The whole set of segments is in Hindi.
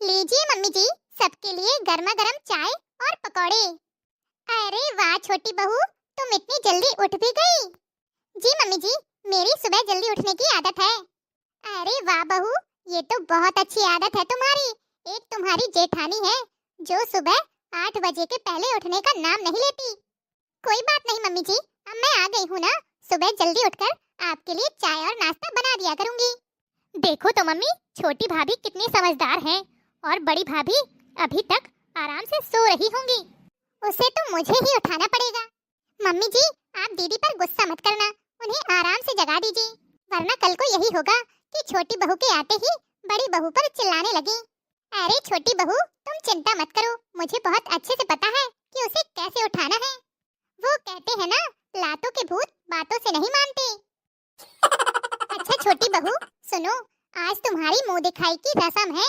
लीजिए मम्मी जी, सबके लिए गर्मा गर्म चाय और पकौड़े। अरे वाह छोटी बहू, तुम इतनी जल्दी उठ भी गई। जी मम्मी जी, मेरी सुबह जल्दी उठने की आदत है। अरे वाह बहू, ये तो बहुत अच्छी आदत है तुम्हारी। एक तुम्हारी जेठानी है जो सुबह 8 बजे के पहले उठने का नाम नहीं लेती। कोई बात नहीं मम्मी जी, अब मैं आ गई हूँ ना, सुबह जल्दी उठकर आपके लिए चाय और नाश्ता बना दिया करूंगी। देखो तो मम्मी, छोटी भाभी कितनी समझदार हैं और बड़ी भाभी अभी तक आराम से सो रही होंगी। उसे तो मुझे ही उठाना पड़ेगा। मम्मी जी, आप दीदी पर गुस्सा मत करना, उन्हें आराम से जगा दीजिए, वरना कल को यही होगा कि छोटी बहू के आते ही बड़ी बहू पर चिल्लाने लगी। अरे छोटी बहू, तुम चिंता मत करो, मुझे बहुत अच्छे से पता है कि उसे कैसे उठाना है। वो कहते हैं ना, लातों के भूत बातों से नहीं मानते। अच्छा छोटी बहू सुनो, आज तुम्हारी मुंह दिखाई की रस्म है।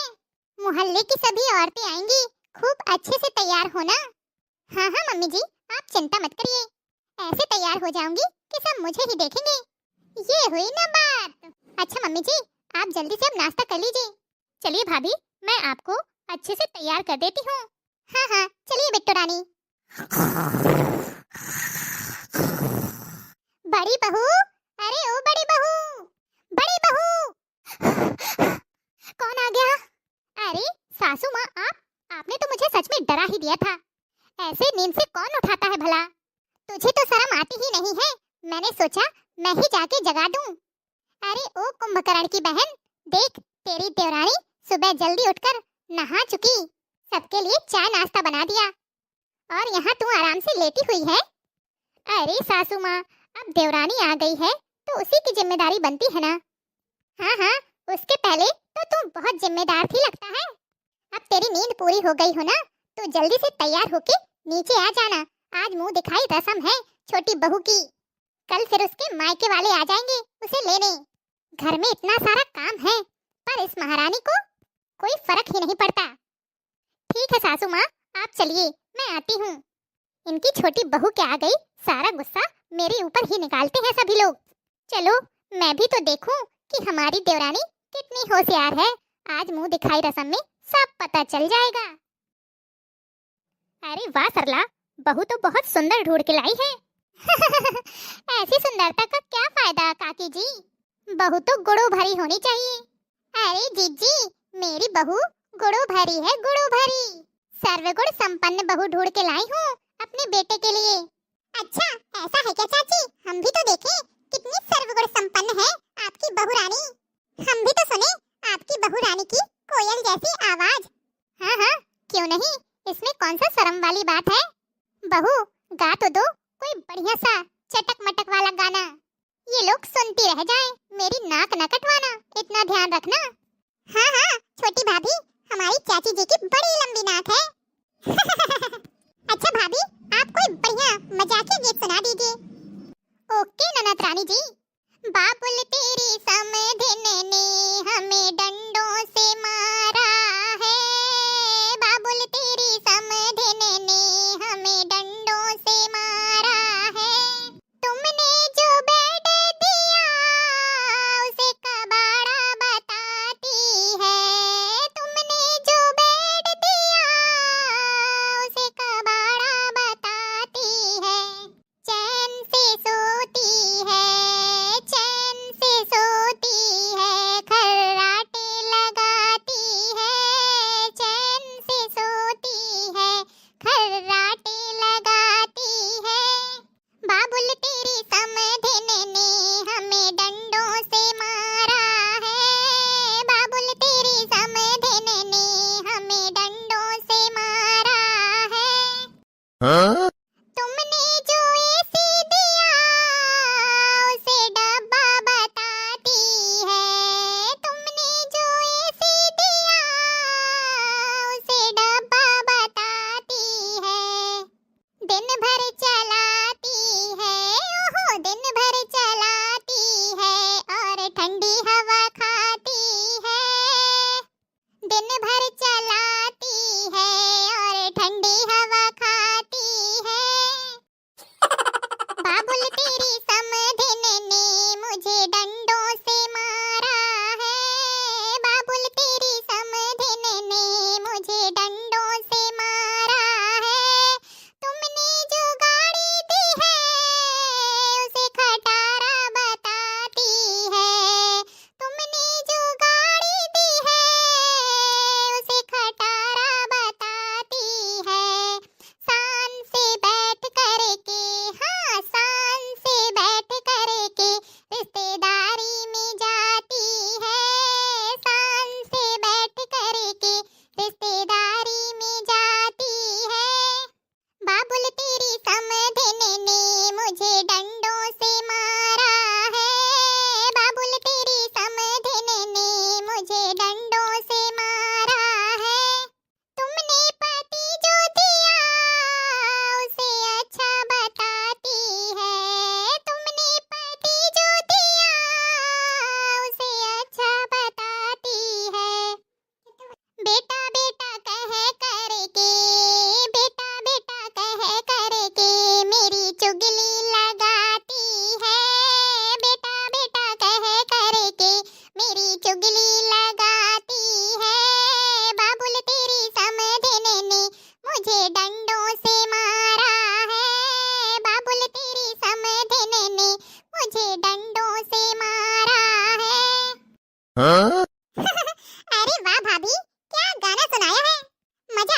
मोहल्ले की सभी औरतें आएंगी, खूब अच्छे से तैयार होना। हाँ हाँ मम्मी जी, आप चिंता मत करिए, ऐसे तैयार हो जाऊंगी कि सब मुझे ही देखेंगे। ये हुई ना बात। अच्छा मम्मी जी, आप जल्दी से अब नाश्ता कर लीजिए। चलिए भाभी, मैं आपको अच्छे से तैयार कर देती हूँ। हाँ हाँ चलिए बिट्टू रानी। बड़ी बहू, अरे ओ बड़ी बहू, बड़ी बहू। कौन आ गया? अरे सासू माँ, आपने तो मुझे सच में डरा ही दिया था। ऐसे नींद से कौन उठाता है भला? तुझे तो शर्म आती ही नहीं है। मैंने सोचा मैं ही जाके जगा दूं। अरे ओ कुंभकर्ण की बहन, देख तेरी देवरानी सुबह जल्दी उठकर नहा चुकी, सबके लिए चाय नाश्ता बना दिया और यहाँ तू आराम से लेटी हुई है। अरे सासू माँ, अब देवरानी आ गई है तो उसी की जिम्मेदारी बनती है ना। हाँ हाँ, उसके पहले तो तू बहुत जिम्मेदार थी लगता है। अब तेरी नींद पूरी हो गई हो ना, तो जल्दी से तैयार होके नीचे आ जाना। आज मुंह दिखाई रस्म है छोटी बहू की, कल फिर उसके मायके वाले आ जाएंगे उसे लेने। घर में इतना सारा काम है, पर इस महारानी को कोई फर्क ही नहीं पड़ता। ठीक है सासू माँ, आप चलिए, मैं आती हूँ। इनकी छोटी बहू क्या आ गई, सारा गुस्सा मेरे ऊपर ही निकालते हैं सभी लोग। चलो मैं भी तो देखूं कि हमारी देवरानी कितनी होशियार है। आज मुंह दिखाई रस्म में सब पता चल जाएगा। अरे वाह सरला, बहू तो बहुत सुंदर ढूंढ के लाई है। ऐसी सुंदरता का क्या फायदा काकी जी, बहू तो गुड़ो भरी होनी चाहिए। अरे जीजी, मेरी बहू गुड़ो भरी है, गुड़ो भरी। सर्वगुण संपन्न बहू ढूंढ के लाई हूँ अपने बेटे के लिए। अच्छा ऐसा है क्या चाची, हम भी तो देखें कितनी सर्वगुण संपन्न है आपकी बहू रानी। हम भी तो सुने आपकी बहू रानी की कोयल जैसी आवाज। हाँ हाँ क्यों नहीं, इसमें कौन सा शर्म वाली बात है। बहू गा तो दो कोई बढ़िया सा चटक मटक वाला गाना, ये लोग सुनती रह जाएं, मेरी नाक न कटवाना, इतना ध्यान रखना। हाँ हाँ छोटी भाभी, हमारी चाची जी की बड़ी लंबी नाक है। अच्छा भाभी, आप कोई बढ़िया मजाकिया गीत सुना दीजिए। ओके ननद रानी जी। बाबुल तेरी समधिन ने हमें डंडों से मारा है, बाबुल तेरी समधिन ने हमें डंडों से मारा है। तुमने जो बेड दिया उसे कबाड़ा बताती है, तुमने जो बेड दिया उसे कबाड़ा बताती है। चैन से सोती है, चैन से सोती है, खर्राटे लगाती है, चैन से सोती है, खर्राटे लगाती है। बाबुल तेरी समधिन ने हमें डंडों से मारा है, बाबुल तेरी समधिन ने हमें डंडों से मारा है। हाँ? तुमने जो ऐसी दिया उसे डब्बा बताती है, तुमने जो ऐसी दिया उसे डब्बा बताती है। दिन भर चलाती है, ओहो दिन भर चलाती है और ठंडी हवा खाती है। दिन भर चलाती है और ठंडी हवा खाती है। बाबुल तेरी समधिन ने मुझे डंडों से मारा है, बाबुल तेरी समधिन ने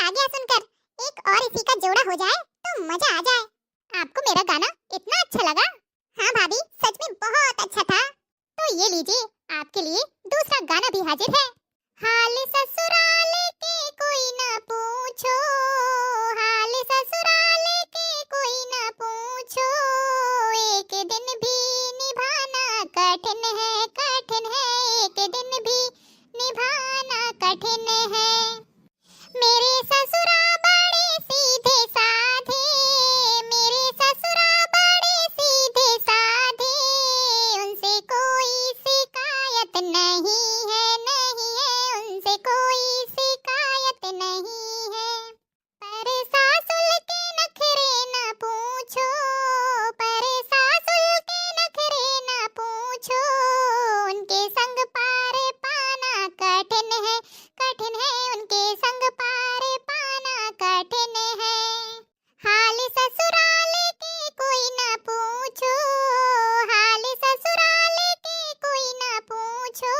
आ गया सुनकर। एक और इसी का जोड़ा हो जाए तो मजा आ जाए। आपको मेरा गाना इतना अच्छा लगा? हाँ भाभी, सच में बहुत अच्छा था। तो ये लीजिए, आपके लिए दूसरा गाना भी हाजिर है। हाल ससुराल के कोई ना पूछो, हाल ससुराल के कोई ना पूछो, एक दिन भी निभाना कठिन है, कठिन है, एक दिन भी निभाना कठिन है। मेरे ससुरा बड़े सीधे साधे, मेरे ससुरा बड़े सीधे साधे, उनसे कोई शिकायत नहीं है, नहीं है, उनसे कोई शिकायत नहीं है। पर सासुल के नखरे ना पूछो, पर सासुल के नखरे ना पूछो, उनके संग पार पाना कठिन है, कठिन है, उनके संग पार पाना कठिन है। हाल ससुराल के कोई ना पूछो, हाल ससुराल के कोई ना पूछो,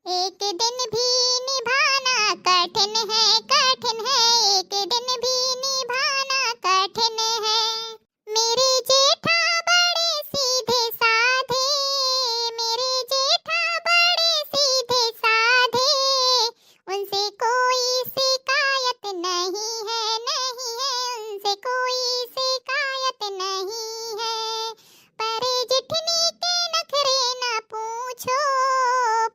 एक दिन भी निभाना कठिन है, कठिन है, एक दिन भी निभाना कठिन है। मेरे जेठा बड़े सीधे साधे, मेरे जेठा बड़े सीधे साधे, उनसे कोई शिकायत नहीं है, नहीं है, उनसे कोई शिकायत नहीं है। पर जेठनी के नखरे ना पूछो,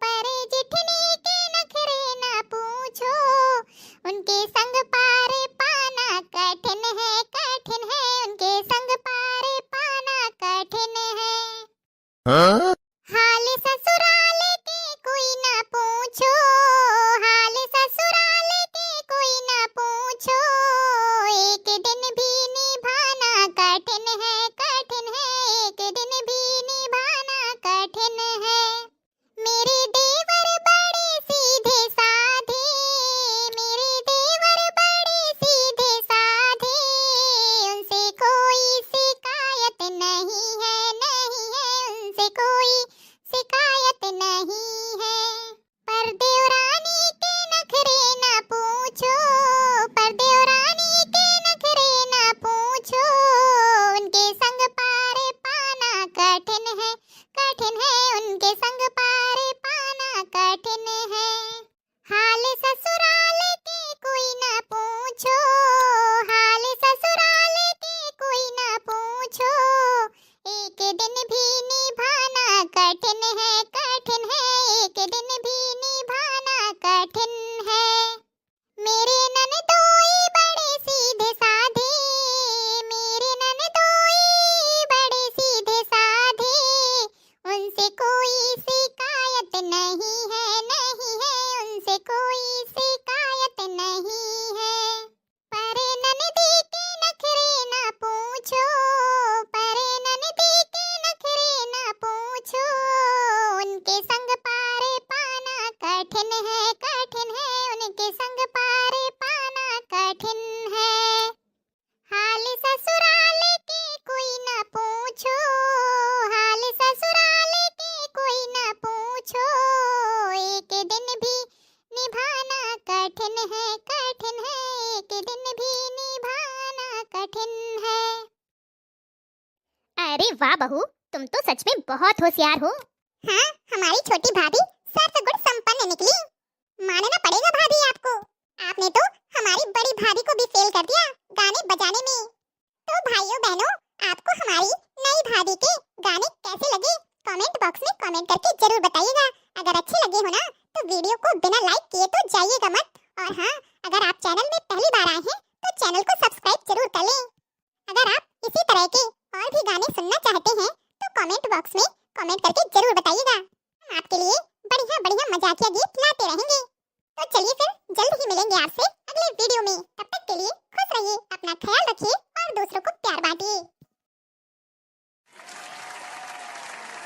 पर जेठनी के नखरे ना पूछो, उनके संग पार पाना कठिन है, कठिन है, उनके संग पार पाना कठिन है। हाल ससुराल के कोई ना पूछो, हाल ससुराल के कोई ना पूछो, एक दिन भी निभाना कठिन है, कठिन है, एक दिन भी निभाना कठिन है। मेरे देवर बड़े सीधे साधे, मेरे देवर बड़े सीधे साधे, उनसे कोई शिकायत नहीं है, नहीं है, उनसे कोई शिकायत नहीं है। पर देवरानी के नखरे ना पूछो, पर देवरानी के नखरे ना पूछो, उनके संग पार पाना कठिन है, कठिन है, उनके संग पार पाना कठिन है। हाल ससुराल के कोई ना पूछो, हाल ससुराल के कोई ना पूछो, एक दिन भी निभाना कठिन है, कठिन है, एक दिन भी निभाना कठिन है। मेरे ननदोई बड़े सीधे साधे, मेरे ननदोई बड़े सीधे साधे, उनसे कोई शिकायत नहीं है, नहीं है, उनसे कोई शिकायत नहीं है। पर ननदी के नखरे ना पूछो, पर ननदी के नखरे ना पूछो, उनके संग पार पाना कठिन है, कठिन है, उनके संग पार पाना कठिन है। हाल ससुराल के कोई ना पूछो, हाल ससुराल के कोई ना पूछो, एक दिन भी निभाना कठिन है, कठिन है, एक दिन भी निभाना कठिन है। अरे वाह बहू, तुम तो सच में बहुत होशियार हो। हाँ, हमारी छोटी भाभी सर्व गुण संपन्न निकली। मानना पड़ेगा भाभी आपको, आपने तो हमारी बड़ी भाभी को भी फेल कर दिया गाने बजाने में। तो भाइयों बहनों, आपको हमारी नई भाभी के गाने कैसे लगे कमेंट बॉक्स में कमेंट करके जरूर बताइएगा। अगर अच्छे लगे हो ना तो वीडियो को बिना लाइक किए तो जाइएगा मत। और हाँ, अगर आप चैनल में पहली बार आए हैं तो चैनल को सब्सक्राइब जरूर कर लें। अगर आप इसी तरह के और भी गाने सुनना चाहते हैं तो कमेंट बॉक्स में कमेंट करके जरूर बताइएगा। हम आपके लिए बढ़िया बढ़िया मजाकिया गीत लाते रहेंगे। तो चलिए फिर जल्द ही मिलेंगे आपसे अगले वीडियो में। तब तक के लिए खुश रहिए, अपना ख्याल रखिए और दूसरों को प्यार बांटिए।